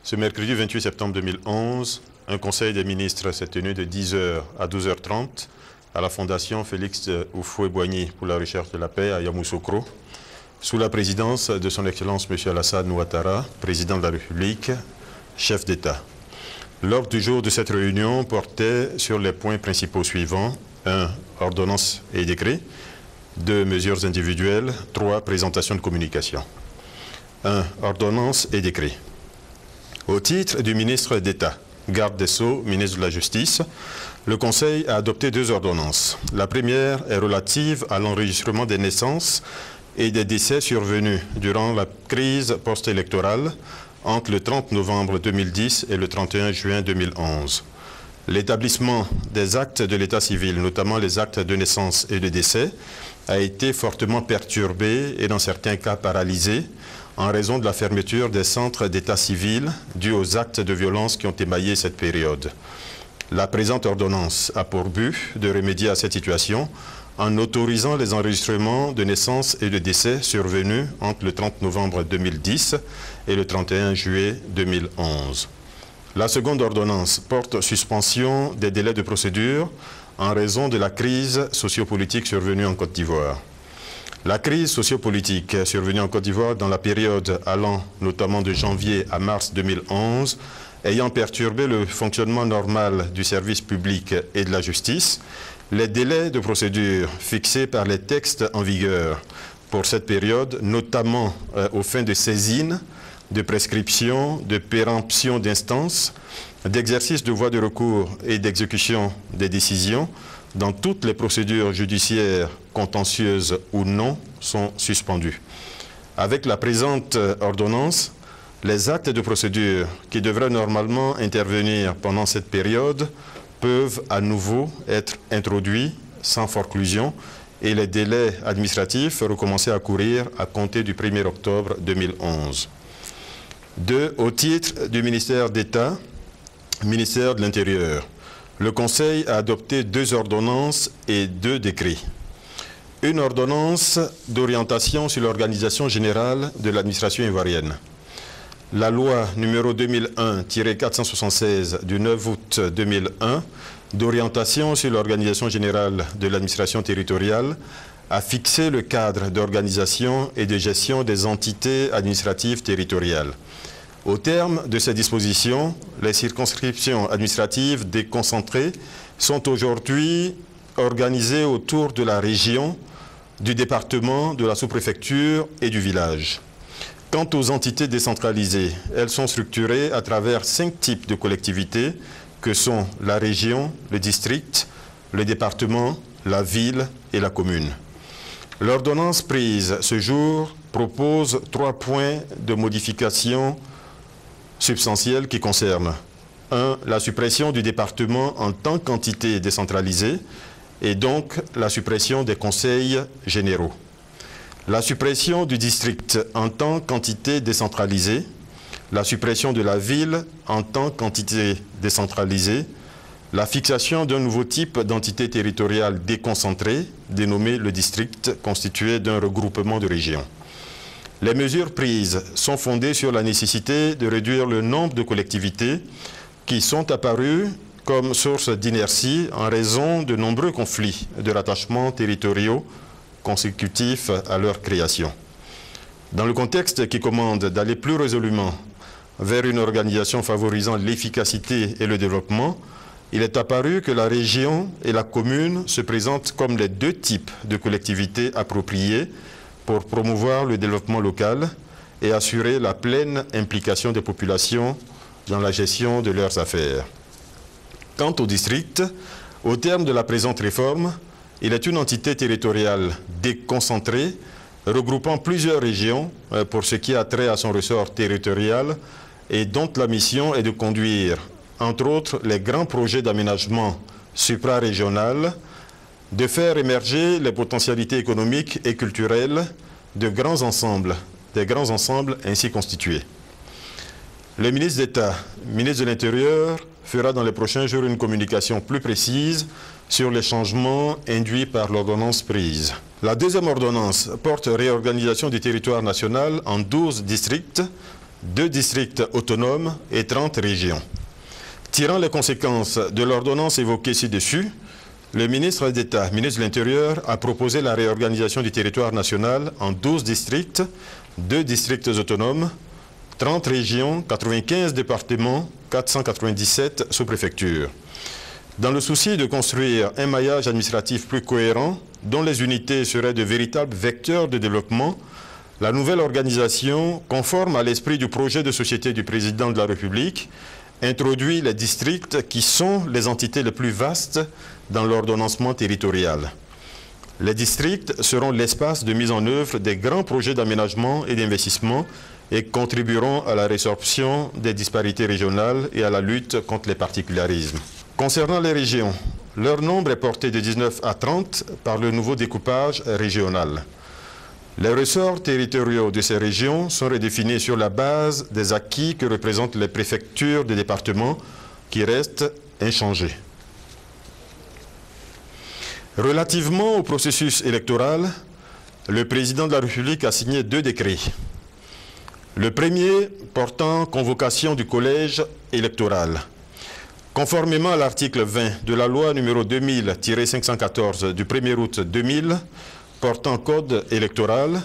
Ce mercredi 28 septembre 2011, un conseil des ministres s'est tenu de 10h à 12h30 à la Fondation Félix Houphouët-Boigny pour la recherche de la paix à Yamoussoukro, sous la présidence de son Excellence M. Alassane Ouattara, président de la République, chef d'État. L'ordre du jour de cette réunion portait sur les points principaux suivants. 1. Ordonnances et décrets. 2. Mesures individuelles. 3. Présentation de communication. 1. Ordonnances et décrets. Au titre du ministre d'État, garde des Sceaux, ministre de la Justice, le Conseil a adopté 2 ordonnances. La première est relative à l'enregistrement des naissances et des décès survenus durant la crise post-électorale entre le 30 novembre 2010 et le 31 juin 2011. L'établissement des actes de l'état civil, notamment les actes de naissance et de décès, a été fortement perturbé et dans certains cas paralysé en raison de la fermeture des centres d'état civil dus aux actes de violence qui ont émaillé cette période. La présente ordonnance a pour but de remédier à cette situation en autorisant les enregistrements de naissance et de décès survenus entre le 30 novembre 2010 et le 31 juillet 2011. La seconde ordonnance porte suspension des délais de procédure en raison de la crise sociopolitique survenue en Côte d'Ivoire. La crise sociopolitique survenue en Côte d'Ivoire dans la période allant notamment de janvier à mars 2011, ayant perturbé le fonctionnement normal du service public et de la justice, les délais de procédure fixés par les textes en vigueur pour cette période, notamment aux fins de saisine, de prescription, de péremption d'instance, d'exercice de voie de recours et d'exécution des décisions, dans toutes les procédures judiciaires, contentieuses ou non, sont suspendus. Avec la présente ordonnance, les actes de procédure qui devraient normalement intervenir pendant cette période peuvent à nouveau être introduits sans forclusion et les délais administratifs recommencer à courir à compter du 1er octobre 2011. 2. Au titre du ministère d'État, ministère de l'Intérieur, le Conseil a adopté 2 ordonnances et 2 décrets. Une ordonnance d'orientation sur l'organisation générale de l'administration ivoirienne. La loi numéro 2001-476 du 9 août 2001 d'orientation sur l'organisation générale de l'administration territoriale a fixé le cadre d'organisation et de gestion des entités administratives territoriales. Au terme de ces dispositions, les circonscriptions administratives déconcentrées sont aujourd'hui organisées autour de la région, du département, de la sous-préfecture et du village. Quant aux entités décentralisées, elles sont structurées à travers 5 types de collectivités que sont la région, le district, le département, la ville et la commune. L'ordonnance prise ce jour propose 3 points de modification substantielles qui concernent 1. La suppression du département en tant qu'entité décentralisée et donc la suppression des conseils généraux. La suppression du district en tant qu'entité décentralisée, la suppression de la ville en tant qu'entité décentralisée, la fixation d'un nouveau type d'entité territoriale déconcentrée, dénommé le district, constitué d'un regroupement de régions. Les mesures prises sont fondées sur la nécessité de réduire le nombre de collectivités qui sont apparues comme source d'inertie en raison de nombreux conflits de rattachements territoriaux consécutifs à leur création. Dans le contexte qui commande d'aller plus résolument vers une organisation favorisant l'efficacité et le développement, il est apparu que la région et la commune se présentent comme les 2 types de collectivités appropriées pour promouvoir le développement local et assurer la pleine implication des populations dans la gestion de leurs affaires. Quant au district, au terme de la présente réforme, il est une entité territoriale déconcentrée regroupant plusieurs régions pour ce qui a trait à son ressort territorial et dont la mission est de conduire, entre autres, les grands projets d'aménagement suprarégional, de faire émerger les potentialités économiques et culturelles de grands ensembles, des grands ensembles ainsi constitués. Le ministre d'État, ministre de l'Intérieur, fera dans les prochains jours une communication plus précise sur les changements induits par l'ordonnance prise. La deuxième ordonnance porte réorganisation du territoire national en 12 districts 2 districts autonomes et 30 régions. Tirant les conséquences de l'ordonnance évoquée ci-dessus, le ministre d'État, ministre de l'Intérieur, a proposé la réorganisation du territoire national en 12 districts, 2 districts autonomes, 30 régions, 95 départements, 497 sous-préfectures. Dans le souci de construire un maillage administratif plus cohérent, dont les unités seraient de véritables vecteurs de développement, la nouvelle organisation, conforme à l'esprit du projet de société du président de la République, introduit les districts qui sont les entités les plus vastes dans l'ordonnancement territorial. Les districts seront l'espace de mise en œuvre des grands projets d'aménagement et d'investissement et contribueront à la résorption des disparités régionales et à la lutte contre les particularismes. Concernant les régions, leur nombre est porté de 19 à 30 par le nouveau découpage régional. Les ressorts territoriaux de ces régions sont redéfinis sur la base des acquis que représentent les préfectures des départements qui restent inchangés. Relativement au processus électoral, le président de la République a signé 2 décrets. Le premier portant convocation du collège électoral. Conformément à l'article 20 de la loi numéro 2000-514 du 1er août 2000, portant code électoral,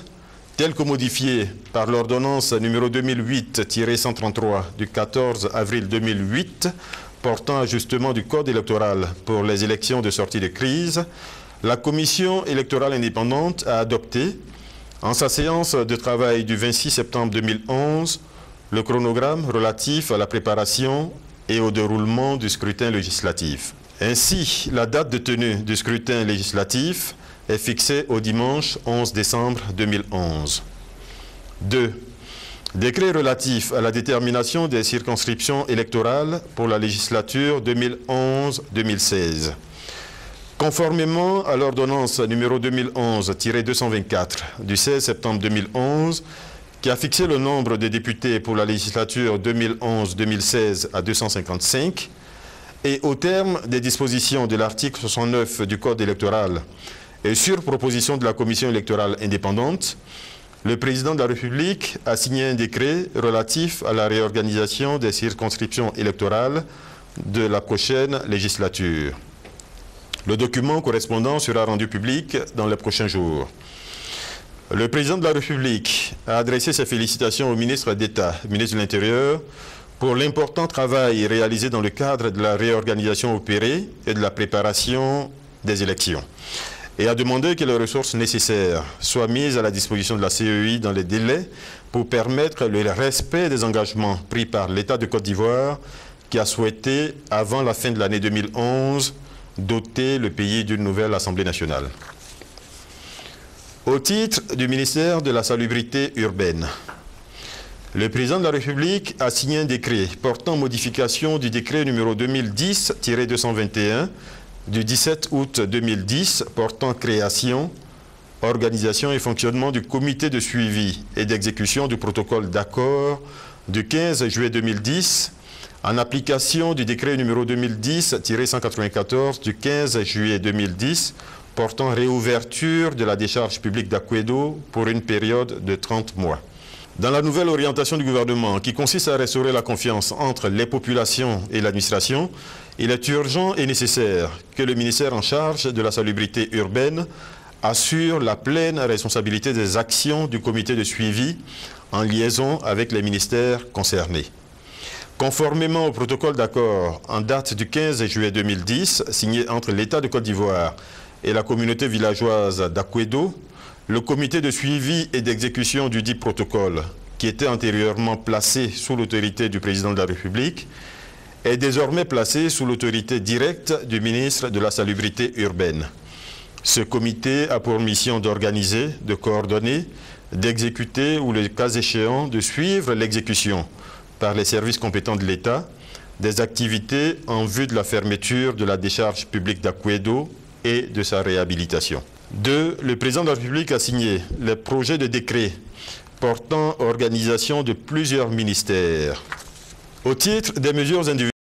tel que modifié par l'ordonnance numéro 2008-133 du 14 avril 2008, portant ajustement du code électoral pour les élections de sortie de crise, la Commission électorale indépendante a adopté, en sa séance de travail du 26 septembre 2011, le chronogramme relatif à la préparation et au déroulement du scrutin législatif. Ainsi, la date de tenue du scrutin législatif est fixée au dimanche 11 décembre 2011. 2. Décret relatif à la détermination des circonscriptions électorales pour la législature 2011-2016. Conformément à l'ordonnance numéro 2011-224 du 16 septembre 2011, qui a fixé le nombre de députés pour la législature 2011-2016 à 255, et au terme des dispositions de l'article 69 du Code électoral, et sur proposition de la Commission électorale indépendante, le président de la République a signé un décret relatif à la réorganisation des circonscriptions électorales de la prochaine législature. Le document correspondant sera rendu public dans les prochains jours. Le président de la République a adressé ses félicitations au ministre d'État, ministre de l'Intérieur, pour l'important travail réalisé dans le cadre de la réorganisation opérée et de la préparation des élections, et a demandé que les ressources nécessaires soient mises à la disposition de la CEI dans les délais pour permettre le respect des engagements pris par l'État de Côte d'Ivoire qui a souhaité, avant la fin de l'année 2011, doter le pays d'une nouvelle Assemblée nationale. Au titre du ministère de la Salubrité urbaine, le président de la République a signé un décret portant modification du décret numéro 2010-221 du 17 août 2010 portant création, organisation et fonctionnement du comité de suivi et d'exécution du protocole d'accord du 15 juillet 2010 en application du décret numéro 2010-194 du 15 juillet 2010 portant réouverture de la décharge publique d'Akwedo pour une période de 30 mois. Dans la nouvelle orientation du gouvernement qui consiste à restaurer la confiance entre les populations et l'administration, il est urgent et nécessaire que le ministère en charge de la salubrité urbaine assure la pleine responsabilité des actions du comité de suivi en liaison avec les ministères concernés. Conformément au protocole d'accord en date du 15 juillet 2010, signé entre l'État de Côte d'Ivoire et la communauté villageoise d'Akwedo, le comité de suivi et d'exécution du dit protocole, qui était antérieurement placé sous l'autorité du président de la République, est désormais placé sous l'autorité directe du ministre de la Salubrité urbaine. Ce comité a pour mission d'organiser, de coordonner, d'exécuter ou, le cas échéant, de suivre l'exécution par les services compétents de l'État des activités en vue de la fermeture de la décharge publique d'Akwedo et de sa réhabilitation. 2. Le président de la République a signé les projets de décret portant organisation de plusieurs ministères. Au titre des mesures individuelles,